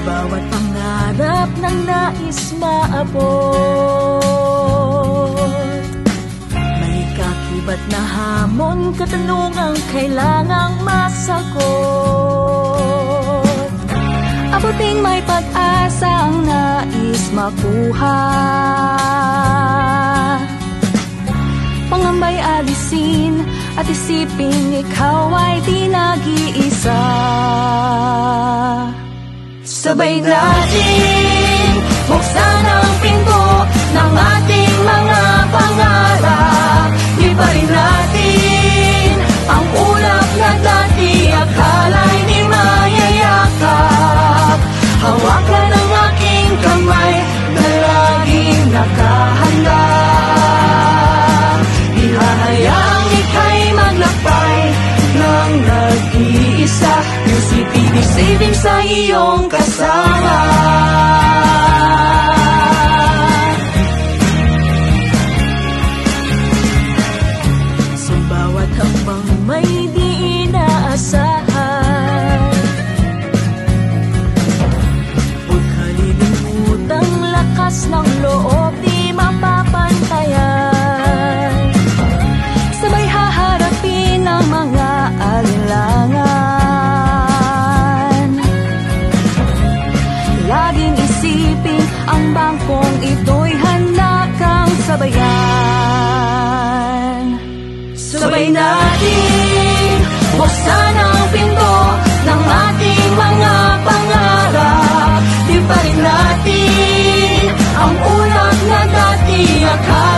Bawat pangarap ng nais maabot, may kakibat na hamon, katanungang kailangang masagot. Abuting may pag-asa ang nais makuha, pangambay alisin at isiping ikaw ay di nag-iisa. Sabay natin buksan ang pinto ng ating mga pangarap. Di pa rin natin ang ulap na dati akala'y di mayayakap. Hawakan ang aking kamay na laging nakahanda. Di hahayaang ika'y maglakbay ng nag-iisa. UCPD saving sa iyong kasama. Sa bawat hakbang may di inaasahan, huwag kalilimutang lakas ng loob di mapapantayan. Sabay haharapin ang mga alinlangan, laging isipin ang bangkong ito'y handa kang sabayan. Sabay natin buksan ang pinto ng ating mga pangarap. Di pa rin natin ang ulap na dati akala